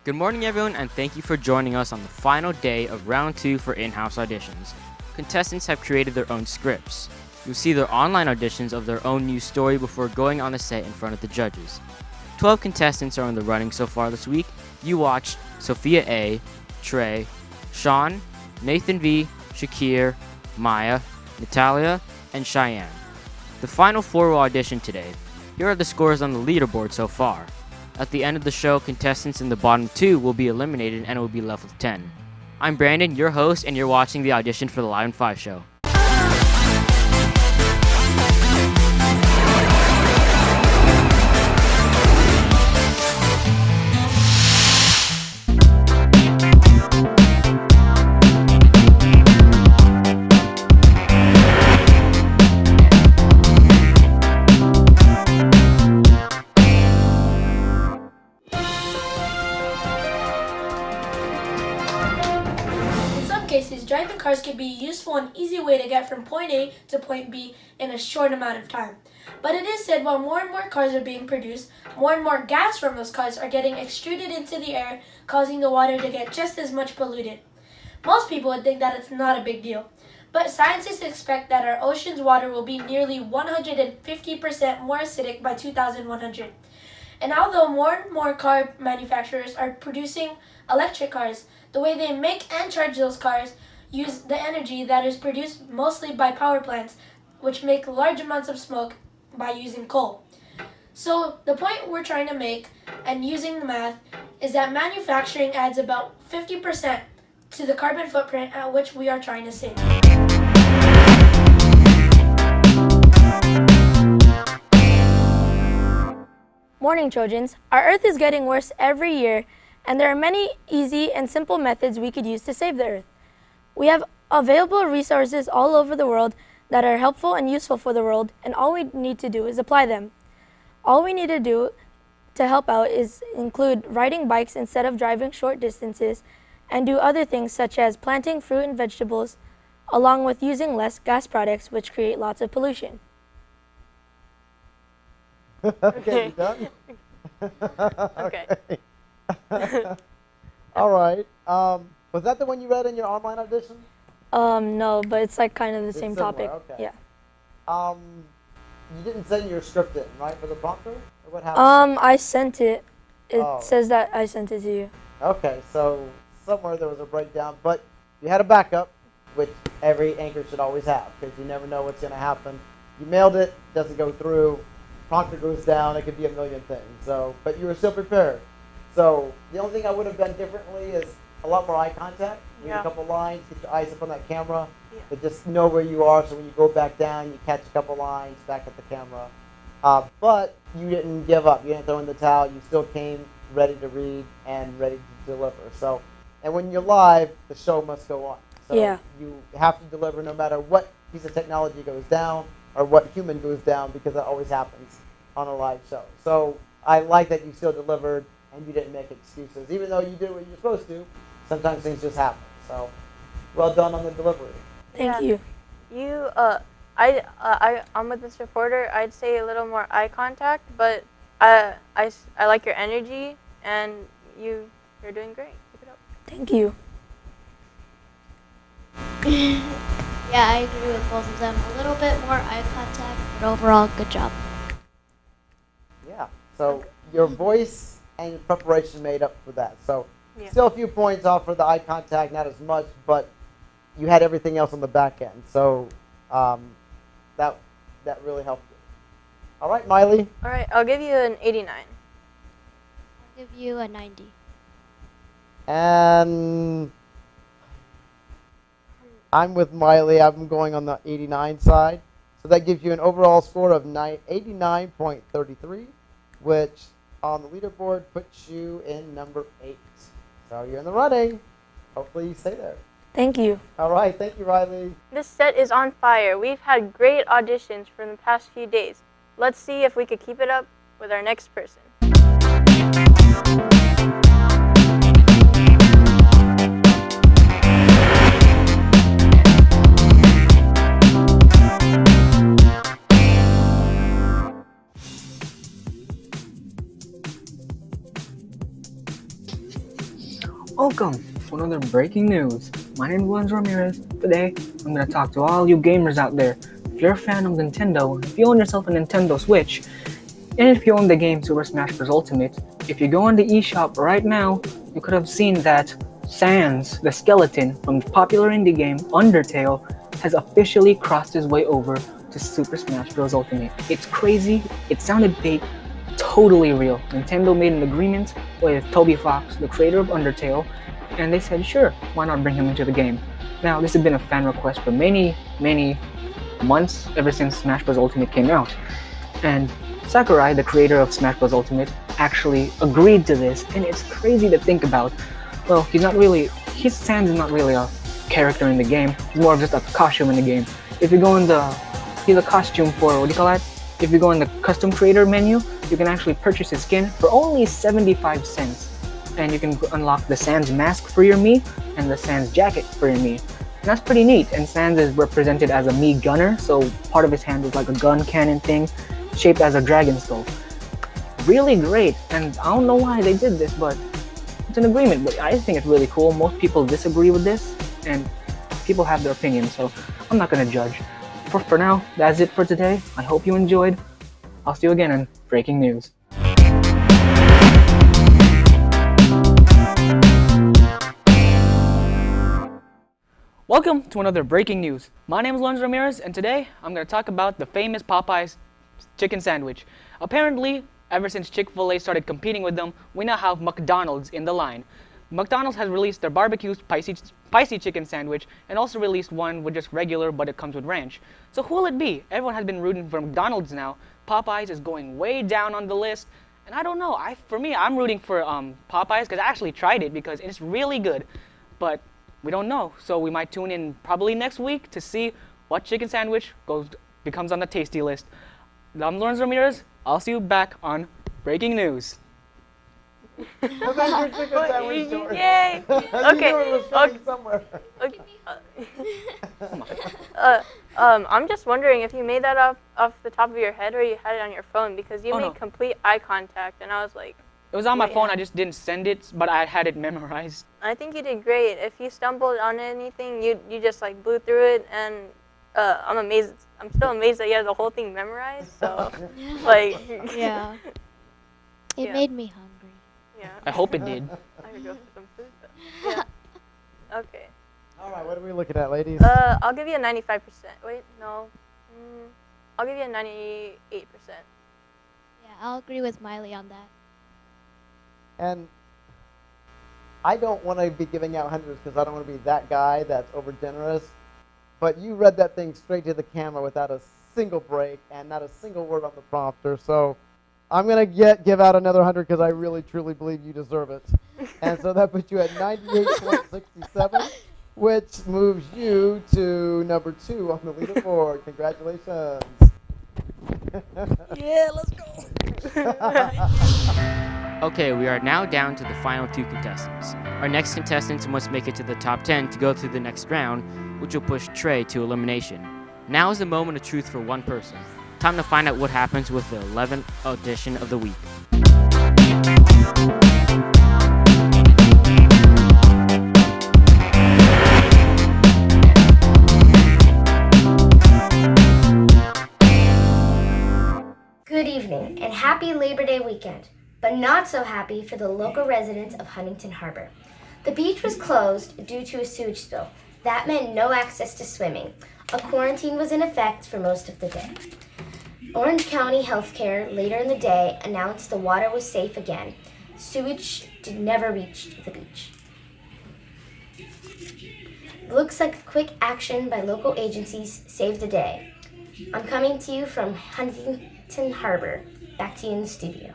Good morning, everyone, and thank you for joining us on the final day of round 2 for in-house auditions. Contestants have created their own scripts. You'll see their online auditions of their own new story before going on the set in front of the judges. 12 contestants are in the running so far this week. You watched Sophia A., Trey, Sean, Nathan V., Shakir, Maya, Natalia, and Cheyenne. The final 4 will audition today. Here are the scores on the leaderboard so far. At the end of the show, contestants in the bottom 2 will be eliminated and will be left with 10. I'm Brandon, your host, and you're watching the audition for the Live in 5 show. Cases, driving cars can be a useful and easy way to get from point A to point B in a short amount of time. But it is said while more and more cars are being produced, more and more gas from those cars are getting extruded into the air, causing the water to get just as much polluted. Most people would think that it's not a big deal, but scientists expect that our ocean's water will be nearly 150% more acidic by 2100. And although more and more car manufacturers are producing electric cars, the way they make and charge those cars use the energy that is produced mostly by power plants, which make large amounts of smoke by using coal. So the point we're trying to make, and using the math, is that manufacturing adds about 50% to the carbon footprint at which we are trying to save. Morning, Trojans. Our Earth is getting worse every year, and there are many easy and simple methods we could use to save the Earth. We have available resources all over the world that are helpful and useful for the world, and all we need to do is apply them. All we need to do to help out is include riding bikes instead of driving short distances, and do other things such as planting fruit and vegetables, along with using less gas products which create lots of pollution. Okay, you done? Okay. All right. Was that the one you read in your online audition? No, but it's like kind of the It's same similar, topic. okay. Yeah. You didn't send your script in, right, for the prompter? Or what happened? I sent it. It Oh. says that I sent it to you. Okay, so somewhere there was a breakdown, but you had a backup, which every anchor should always have, because you never know what's going to happen. You mailed it, doesn't go through, prompter goes down, it could be a million things. So, but you were still prepared. So the only thing I would have done differently is a lot more eye contact. Read a couple lines, get your eyes up on that camera, but just know where you are. So when you go back down, you catch a couple lines back at the camera. But you didn't give up. You didn't throw in the towel. You still came ready to read and ready to deliver. So, and when you're live, the show must go on. So you have to deliver no matter what piece of technology goes down or what human goes down, because that always happens on a live show. So I like that you still delivered and you didn't make excuses. Even though you did what you're supposed to, sometimes things just happen. So well done on the delivery. Thank you. I'm with this reporter. I'd say a little more eye contact, but I like your energy, and you're doing great. Keep it up. Thank you. Yeah, I agree with both of them. A little bit more eye contact, but overall, good job. Yeah. So your voice and your preparation made up for that. So still a few points off for the eye contact, not as much, but you had everything else on the back end. So that really helped you. All right, Miley. All right, I'll give you an 89. I'll give you a 90. And I'm with Miley. I'm going on the 89 side. So that gives you an overall score of 89.33, which on the leaderboard puts you in number 8. So you're in the running. Hopefully you stay there. Thank you. All right. Thank you, Riley. This set is on fire. We've had great auditions for the past few days. Let's see if we could keep it up with our next person. Welcome to another breaking news. My name is Juan Ramirez. Today, I'm going to talk to all you gamers out there. If you're a fan of Nintendo, if you own yourself a Nintendo Switch, and if you own the game Super Smash Bros. Ultimate, if you go on the eShop right now, you could have seen that Sans, the skeleton from the popular indie game Undertale, has officially crossed his way over to Super Smash Bros. Ultimate. It's crazy, it sounded fake, totally real. Nintendo made an agreement with Toby Fox, the creator of Undertale, and they said, sure, why not bring him into the game? Now, this has been a fan request for many months, ever since Smash Bros. Ultimate came out. And Sakurai, the creator of Smash Bros. Ultimate, actually agreed to this, and it's crazy to think about. Well, Sans is not really a character in the game, he's more of just a costume in the game. If you go in he's a costume for, what do you call that? If you go in the custom creator menu, you can actually purchase his skin for only 75 cents. And you can unlock the Sans mask for your Mii and the Sans jacket for your Mii. And that's pretty neat. And Sans is represented as a Mii gunner, so part of his hand is like a gun cannon thing, shaped as a dragon skull. Really great, and I don't know why they did this, but it's an agreement. But I think it's really cool. Most people disagree with this, and people have their opinions, so I'm not gonna judge. For now, that's it for today. I hope you enjoyed. I'll see you again in Breaking News. Welcome to another Breaking News. My name is Juan Ramirez, and today I'm going to talk about the famous Popeyes chicken sandwich. Apparently, ever since Chick-fil-A started competing with them, we now have McDonald's in the line. McDonald's has released their barbecue spicy chicken sandwich and also released one with just regular, but it comes with ranch. So who will it be? Everyone has been rooting for McDonald's now. Popeyes is going way down on the list, and I don't know. For me, I'm rooting for Popeyes because I actually tried it because it's really good, but we don't know. So we might tune in probably next week to see what chicken sandwich becomes on the tasty list. I'm Lawrence Ramirez. I'll see you back on Breaking News. Well, there's your chicken sandwich story. Yay! You Okay. knew it was coming somewhere. I'm just wondering if you made that off the top of your head or you had it on your phone, because you made no. complete eye contact, and I was like, It was on my Wait, phone, yeah. I just didn't send it, but I had it memorized. I think you did great. If you stumbled on anything, you just like blew through it, and I'm amazed. I'm still amazed that you had the whole thing memorized. So, like, Yeah. It Yeah. made me hungry. yeah, I hope it did. I could go for some food. But, yeah. Okay. All right, what are we looking at, ladies? I'll give you a 95%. Wait, no. I'll give you a 98%. Yeah, I'll agree with Miley on that. And I don't want to be giving out hundreds because I don't want to be that guy that's over generous. But you read that thing straight to the camera without a single break and not a single word on the prompter. So I'm going to give out another 100 because I really, truly believe you deserve it. And so that puts you at 98.67, which moves you to number 2 on the leaderboard. Congratulations. Yeah, let's go. Okay, we are now down to the final 2 contestants. Our next contestants must make it to the top 10 to go through the next round, which will push Trey to elimination. Now is the moment of truth for one person. Time to find out what happens with the 11th audition of the week. Good evening and happy Labor Day weekend, but not so happy for the local residents of Huntington Harbor. The beach was closed due to a sewage spill. That meant no access to swimming. A quarantine was in effect for most of the day. Orange County Healthcare later in the day announced the water was safe again. Sewage never reached the beach. Looks like quick action by local agencies saved the day. I'm coming to you from Huntington Harbor. Back to you in the studio.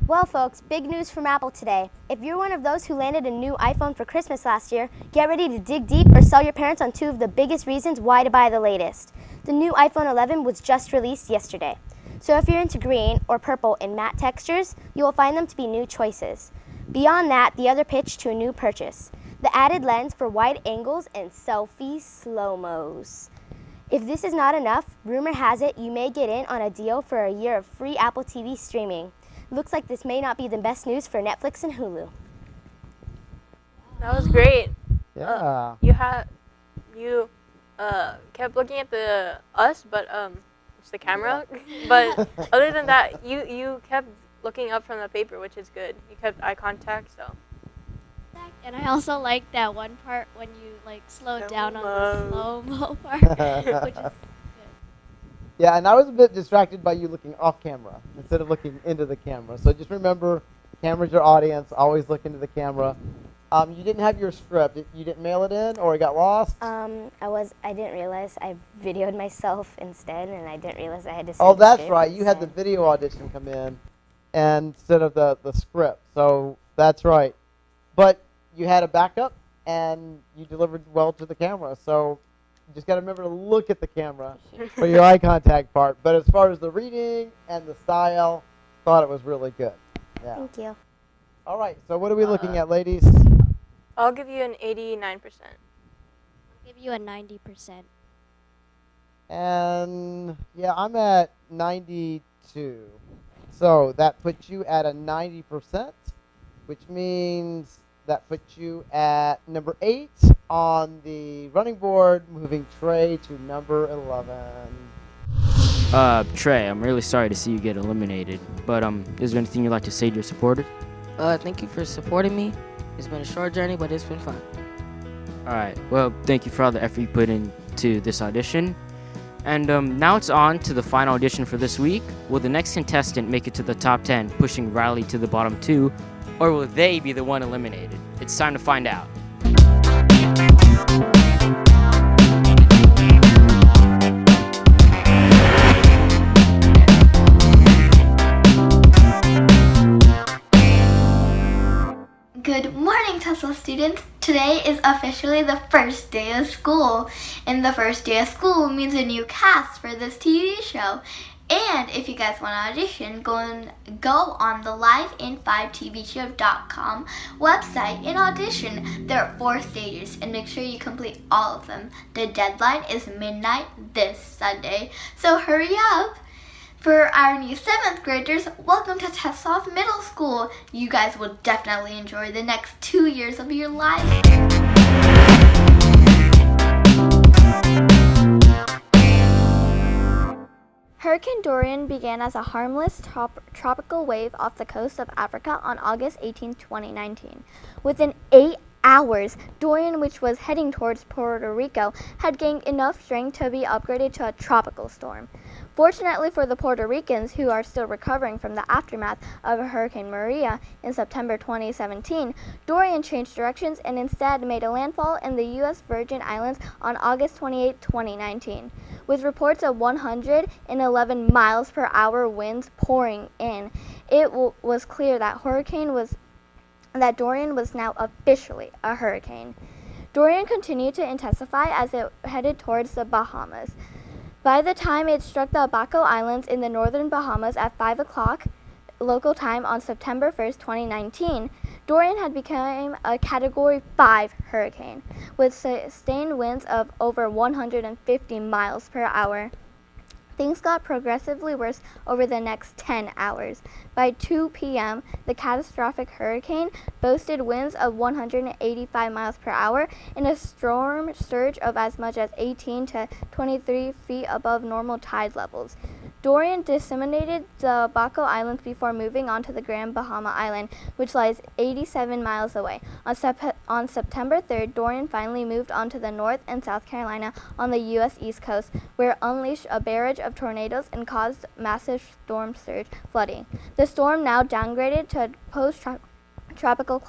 Well, folks, big news from Apple today. If you're one of those who landed a new iPhone for Christmas last year, get ready to dig deep or sell your parents on 2 of the biggest reasons why to buy the latest. The new iPhone 11 was just released yesterday. So if you're into green or purple in matte textures, you will find them to be new choices. Beyond that, the other pitch to a new purchase: the added lens for wide angles and selfie slow-mos. If this is not enough, rumor has it you may get in on a deal for a year of free Apple TV streaming. Looks like this may not be the best news for Netflix and Hulu. That was great. Yeah. You kept looking at us, but it's the camera. But other than that, you kept looking up from the paper, which is good. You kept eye contact, so. And I also like that one part when you like slowed down on the slow-mo part, which is good. Yeah, and I was a bit distracted by you looking off camera instead of looking into the camera. So just remember, camera's your audience. Always look into the camera. You didn't have your script. You didn't mail it in, or it got lost? I didn't realize I videoed myself instead, and I didn't realize I had to send Oh, the that's script right. You had the instead. video audition come in instead of the script. So that's right. But you had a backup, and you delivered well to the camera. So you just got to remember to look at the camera for your eye contact part. But as far as the reading and the style, thought it was really good. Yeah. Thank you. All right. So what are we looking at, ladies? I'll give you an 89%. I'll give you a 90%. And yeah, I'm at 92. So that puts you at a 90%, which means that puts you at number 8 on the running board, moving Trey to number 11. Trey, I'm really sorry to see you get eliminated, but is there anything you'd like to say to your supporters? Thank you for supporting me. It's been a short journey, but it's been fun. Alright, well, thank you for all the effort you put into this audition. And now it's on to the final audition for this week. Will the next contestant make it to the top 10, pushing Riley to the bottom 2, or will they be the one eliminated? It's time to find out. Good morning, Tetzlaff students. Today is officially the first day of school, and the first day of school means a new cast for this TV show. And if you guys want to audition, go on the liveinfivetvshow.com website and audition. There are 4 stages, and make sure you complete all of them. The deadline is midnight this Sunday, so hurry up. For our new 7th graders, welcome to Tetzlaff Middle School. You guys will definitely enjoy the next 2 years of your life. Hurricane Dorian began as a harmless tropical wave off the coast of Africa on August 18, 2019. Within 8 hours, Dorian, which was heading towards Puerto Rico, had gained enough strength to be upgraded to a tropical storm. Fortunately for the Puerto Ricans, who are still recovering from the aftermath of Hurricane Maria in September 2017, Dorian changed directions and instead made a landfall in the U.S. Virgin Islands on August 28, 2019. With reports of 111 miles per hour winds pouring in, it was clear that Dorian was now officially a hurricane. Dorian continued to intensify as it headed towards the Bahamas. By the time it struck the Abaco Islands in the northern Bahamas at 5 o'clock local time on September 1st, 2019, Dorian had become a Category 5 hurricane with sustained winds of over 150 miles per hour. Things got progressively worse over the next 10 hours. By 2 p.m., the catastrophic hurricane boasted winds of 185 miles per hour and a storm surge of as much as 18 to 23 feet above normal tide levels. Dorian disseminated the Abaco Islands before moving on to the Grand Bahama Island, which lies 87 miles away. On September 3rd, Dorian finally moved on to the North and South Carolina on the U.S. East Coast, where it unleashed a barrage of tornadoes and caused massive storm surge flooding. The storm, now downgraded to a post-tropical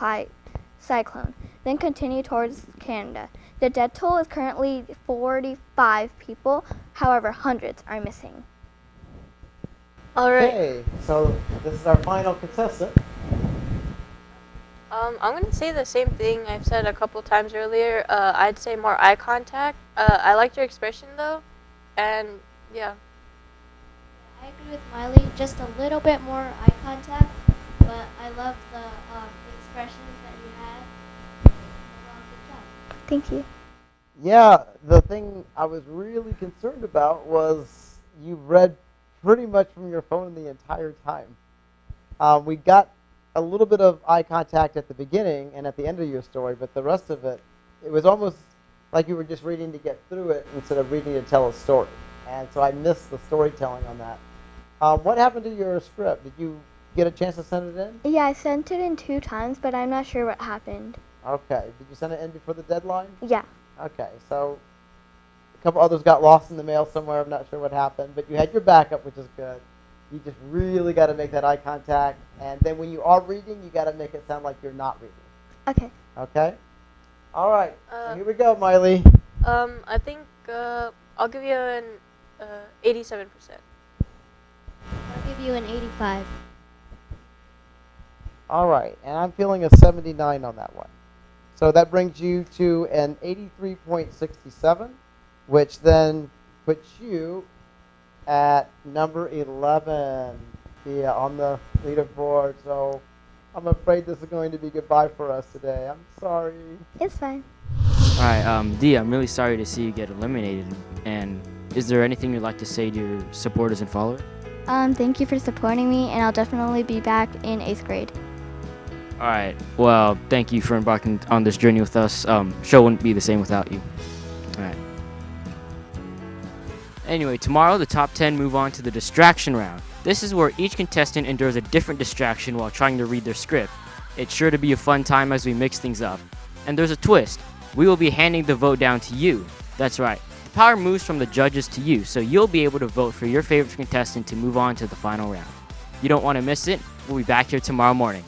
cyclone, then continued towards Canada. The death toll is currently 45 people, however, hundreds are missing. All right. Okay, so this is our final contestant. I'm going to say the same thing I've said a couple times earlier. I'd say more eye contact. I liked your expression, though. And, yeah. I agree with Miley, just a little bit more eye contact, but I love the expressions that you had. Good job. Thank you. Yeah, the thing I was really concerned about was you read pretty much from your phone the entire time. We got a little bit of eye contact at the beginning and at the end of your story, but the rest of it, it was almost like you were just reading to get through it instead of reading to tell a story. And so I missed the storytelling on that. What happened to your script? Did you get a chance to send it in? Yeah, I sent it in 2 times, but I'm not sure what happened. Okay. Did you send it in before the deadline? Yeah. Okay. So a couple others got lost in the mail somewhere. I'm not sure what happened, but you had your backup, which is good. You just really got to make that eye contact, and then when you are reading, you got to make it sound like you're not reading. Okay. Okay. All right. So here we go, Miley. I think I'll give you an 87%. I'll give you an 85. All right, and I'm feeling a 79 on that one. So that brings you to an 83.67, which then puts you at number 11 on the leaderboard. So I'm afraid this is going to be goodbye for us today. I'm sorry. It's fine. All right, Dee, I'm really sorry to see you get eliminated. And is there anything you'd like to say to your supporters and followers? Thank you for supporting me, and I'll definitely be back in 8th grade. All right. Well, thank you for embarking on this journey with us. Show wouldn't be the same without you. All right. Anyway, tomorrow the top 10 move on to the distraction round. This is where each contestant endures a different distraction while trying to read their script. It's sure to be a fun time as we mix things up. And there's a twist. We will be handing the vote down to you. That's right. The power moves from the judges to you, so you'll be able to vote for your favorite contestant to move on to the final round. You don't want to miss it. We'll be back here tomorrow morning.